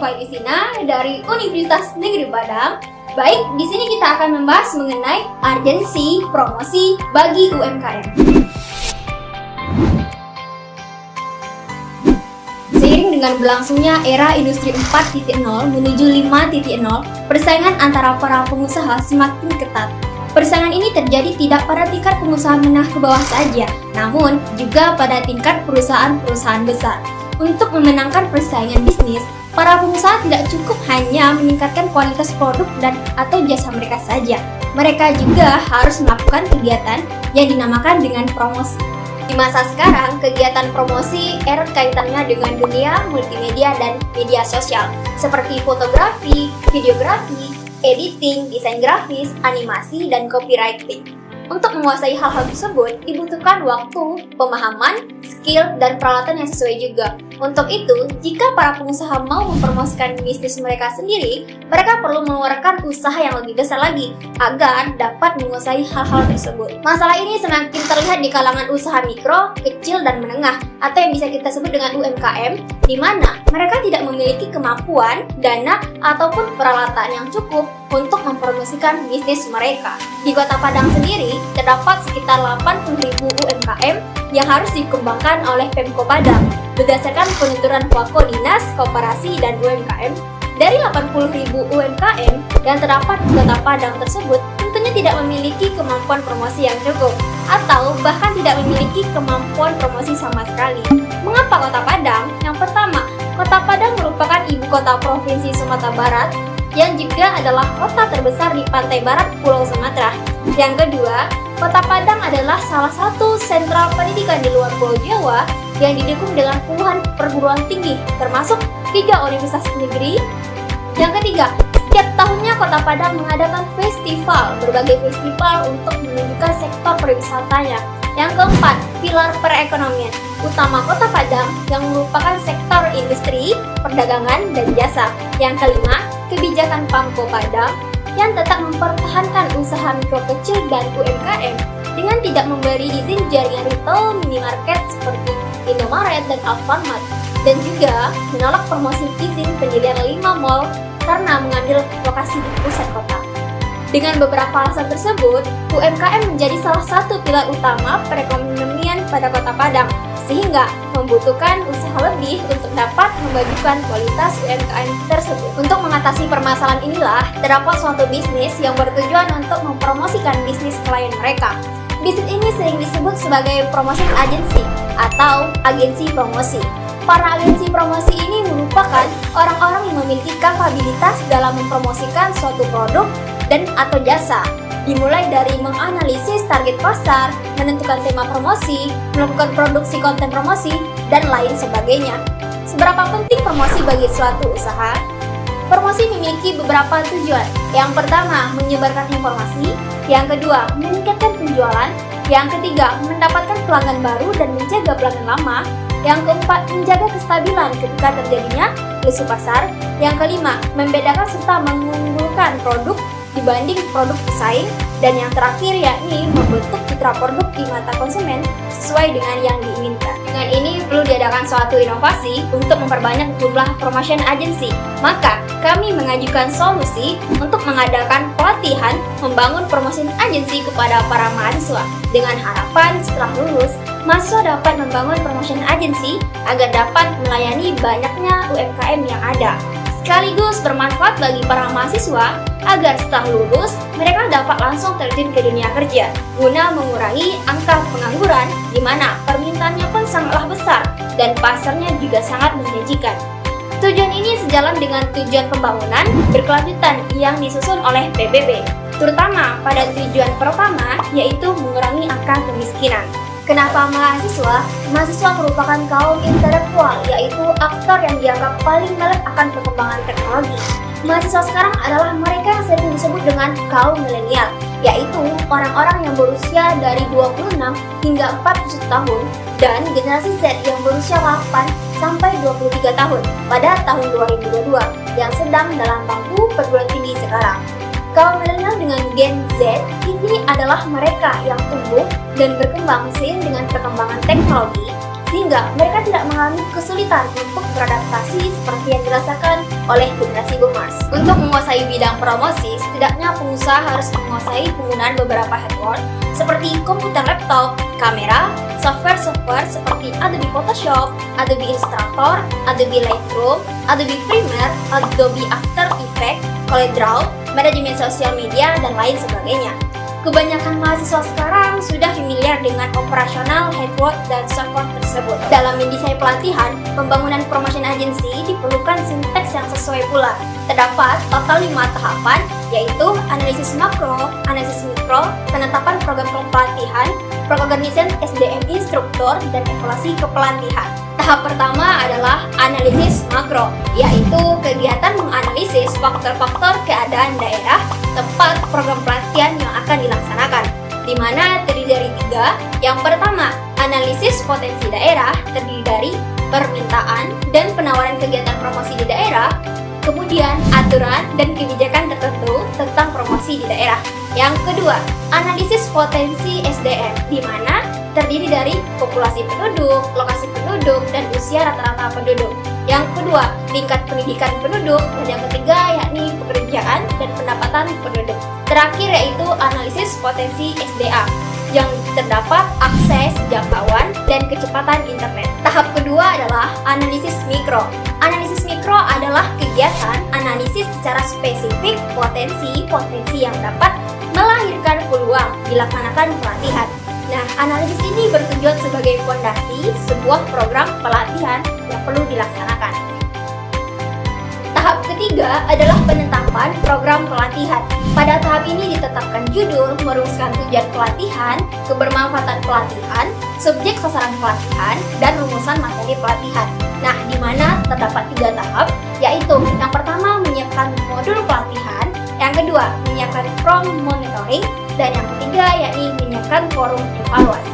Fairisina dari Universitas Negeri Padang. Baik, di sini kita akan membahas mengenai urgensi promosi bagi UMKM. Seiring dengan berlangsungnya era industri 4.0 menuju 5.0, persaingan antara para pengusaha semakin ketat. Persaingan ini terjadi tidak pada tingkat pengusaha menengah ke bawah saja, namun juga pada tingkat perusahaan-perusahaan besar. Untuk memenangkan persaingan bisnis, para pengusaha tidak cukup hanya meningkatkan kualitas produk dan atau jasa mereka saja. Mereka juga harus melakukan kegiatan yang dinamakan dengan promosi. Di masa sekarang, kegiatan promosi erat kaitannya dengan dunia multimedia dan media sosial, seperti fotografi, videografi, editing, desain grafis, animasi, dan copywriting. Untuk menguasai hal-hal tersebut, dibutuhkan waktu, pemahaman, skill, dan peralatan yang sesuai juga. Untuk itu, jika para pengusaha mau mempromosikan bisnis mereka sendiri, mereka perlu mengeluarkan usaha yang lebih besar lagi agar dapat menguasai hal-hal tersebut. Masalah ini semakin terlihat di kalangan usaha mikro, kecil, dan menengah, atau yang bisa kita sebut dengan UMKM, di mana mereka tidak memiliki kemampuan, dana, ataupun peralatan yang cukup untuk mempromosikan bisnis mereka. Di Kota Padang sendiri, terdapat sekitar 80.000 UMKM yang harus dikembangkan oleh Pemko Padang. Berdasarkan penuturan Wako Dinas Koperasi dan UMKM, dari 80.000 UMKM yang terdapat di Kota Padang tersebut tentunya tidak memiliki kemampuan promosi yang cukup, atau bahkan tidak memiliki kemampuan promosi sama sekali. Mengapa Kota Padang? Yang pertama, Kota Padang merupakan ibu kota Provinsi Sumatera Barat, yang juga adalah kota terbesar di pantai barat Pulau Sumatera. Yang kedua, Kota Padang adalah salah satu sentral pendidikan di luar Pulau Jawa yang didukung dengan puluhan perguruan tinggi, termasuk 3 universitas negeri. Yang ketiga, setiap tahunnya Kota Padang mengadakan berbagai festival untuk menunjukkan sektor pariwisatanya. Yang keempat, pilar perekonomian utama Kota Padang yang merupakan sektor industri, perdagangan, dan jasa. Yang kelima, kebijakan Pemko Padang yang tetap mempertahankan usaha mikro kecil dan UMKM dengan tidak memberi izin jaringan retail minimarket seperti Indomaret dan Alfamart, dan juga menolak promosi izin pendirian 5 mall karena mengambil lokasi di pusat kota. Dengan beberapa alasan tersebut, UMKM menjadi salah satu pilar utama perekonomian pada Kota Padang, sehingga membutuhkan usaha lebih untuk dapat memajukan kualitas UMKM tersebut. Untuk mengatasi permasalahan inilah, terdapat suatu bisnis yang bertujuan untuk mempromosikan bisnis klien mereka. Bisnis ini sering disebut sebagai promotion agency atau agensi promosi. Para agensi promosi ini merupakan orang-orang yang memiliki kapabilitas dalam mempromosikan suatu produk dan atau jasa, dimulai dari menganalisis target pasar, menentukan tema promosi, melakukan produksi konten promosi, dan lain sebagainya. Seberapa penting promosi bagi suatu usaha? Promosi memiliki beberapa tujuan. Yang pertama, menyebarkan informasi. Yang kedua, meningkatkan penjualan. Yang ketiga, mendapatkan pelanggan baru dan menjaga pelanggan lama. Yang keempat, menjaga kestabilan ketika terjadinya isu pasar. Yang kelima, membedakan serta mengunggulkan produk dibanding produk pesaing. Dan yang terakhir yakni membentuk citra produk di mata konsumen sesuai dengan yang diinginkan. Dengan ini perlu diadakan suatu inovasi untuk memperbanyak jumlah promotion agency. Maka kami mengajukan solusi untuk mengadakan pelatihan membangun promotion agency kepada para mahasiswa dengan harapan setelah lulus mahasiswa dapat membangun promotion agency agar dapat melayani banyaknya UMKM yang ada, sekaligus bermanfaat bagi para mahasiswa agar setelah lulus mereka dapat langsung terjun ke dunia kerja guna mengurangi angka pengangguran di mana permintaannya pun sangatlah besar dan pasarnya juga sangat menjanjikan. Tujuan ini sejalan dengan tujuan pembangunan berkelanjutan yang disusun oleh PBB, terutama pada tujuan pertama yaitu mengurangi angka kemiskinan. Kenapa mahasiswa? Mahasiswa merupakan kaum intelektual, yaitu aktor yang dianggap paling melek akan perkembangan teknologi. Mahasiswa sekarang adalah mereka yang sering disebut dengan kaum milenial, yaitu orang-orang yang berusia dari 26 hingga 41 tahun, dan generasi Z yang berusia 8 sampai 23 tahun pada tahun 2022, yang sedang dalam bangku perguruan tinggi sekarang. Kaum milenial dengan Gen Z ini adalah mereka yang tumbuh dan berkembang seiring dengan perkembangan teknologi, sehingga mereka tidak mengalami kesulitan untuk beradaptasi seperti yang dirasakan oleh generasi boomers. Untuk menguasai bidang promosi, setidaknya pengusaha harus menguasai penggunaan beberapa hardware seperti komputer laptop, kamera, software seperti Adobe Photoshop, Adobe Illustrator, Adobe Lightroom, Adobe Premiere, Adobe After Effects, CorelDRAW, manajemen sosial media, dan lain sebagainya. Kebanyakan mahasiswa sekarang sudah familiar dengan operasional hardware dan software tersebut. Dalam mendesain pelatihan, pembangunan promotion agency diperlukan sinteks yang sesuai pula. Terdapat total 5 tahapan, yaitu analisis makro, analisis mikro, penetapan program pelatihan, pengorganisan SDM instruktur, dan evaluasi kepelatihan. Tahap pertama adalah analisis makro, yaitu kegiatan menganalisis faktor-faktor keadaan daerah tempat program pelatihan yang akan dilaksanakan, di mana terdiri dari 3. Yang pertama, analisis potensi daerah, terdiri dari permintaan dan penawaran kegiatan promosi di daerah, kemudian aturan dan kebijakan tertentu tentang promosi di daerah. Yang kedua, analisis potensi SDM, di mana terdiri dari populasi penduduk, lokasi penduduk, dan usia rata-rata penduduk. Yang kedua, tingkat pendidikan penduduk, dan yang ketiga yakni pekerjaan dan pendapatan penduduk. Terakhir yaitu analisis potensi SDA, yang terdapat akses, jangkauan, dan kecepatan internet. Tahap kedua adalah analisis mikro. Analisis mikro adalah kegiatan analisis secara spesifik potensi yang dapat melahirkan peluang dilaksanakan pelatihan. Nah, analisis ini bertujuan sebagai fondasi sebuah program pelatihan yang perlu dilaksanakan. Tahap ketiga adalah penetapan program pelatihan. Pada tahap ini ditetapkan judul, merumuskan tujuan pelatihan, kebermanfaatan pelatihan, subjek sasaran pelatihan, dan rumusan materi pelatihan. Nah, di mana terdapat 3 tahap, yaitu yang pertama menyiapkan modul pelatihan, yang kedua menyiapkan form monitoring, dan yang ketiga yakni menyiapkan forum evaluasi.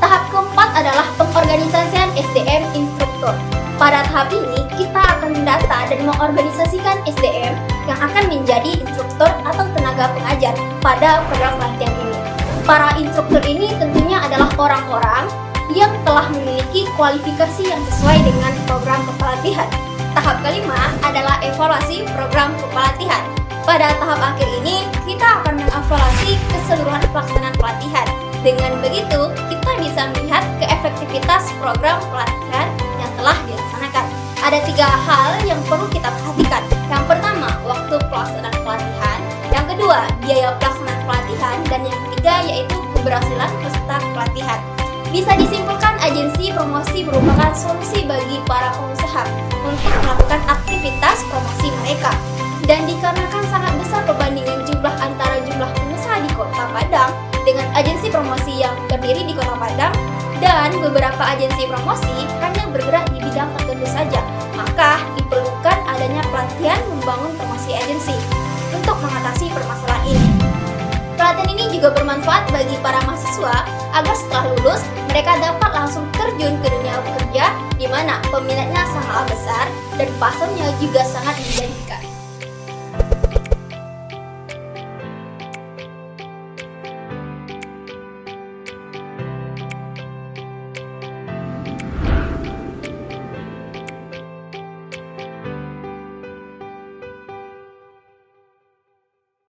Tahap keempat adalah pengorganisasian SDM instruktur. Pada tahap ini, kita akan mendata dan mengorganisasikan SDM yang akan menjadi instruktur atau tenaga pengajar pada program pelatihan ini. Para instruktur ini tentunya adalah orang-orang yang telah memiliki kualifikasi yang sesuai dengan program kepelatihan. Tahap kelima adalah evaluasi program kepelatihan. Pada tahap akhir ini, kita akan mengevaluasi keseluruhan pelaksanaan pelatihan. Dengan begitu, kita bisa melihat keefektivitas program pelatihan yang telah dilaksanakan. Ada 3 hal yang perlu kita perhatikan. Yang pertama, waktu pelaksanaan pelatihan. Yang kedua, biaya pelaksanaan pelatihan. Dan yang ketiga, yaitu keberhasilan peserta pelatihan. Bisa disimpulkan agensi promosi merupakan solusi bagi para pengusaha untuk melakukan aktivitas promosi mereka. Dan dikarenakan sangat besar perbandingan jumlah antara jumlah pengusaha di Kota Padang dengan agensi promosi yang terdiri di Kota Padang, dan beberapa agensi promosi hanya bergerak di bidang tertentu saja, maka diperlukan adanya pelatihan membangun promosi agensi untuk mengatasi permasalahan ini. Pelatihan ini juga bermanfaat bagi para mahasiswa agar setelah lulus mereka dapat langsung terjun ke dunia bekerja, di mana peminatnya sangatlah besar dan pasarnya juga sangat menjanjikan.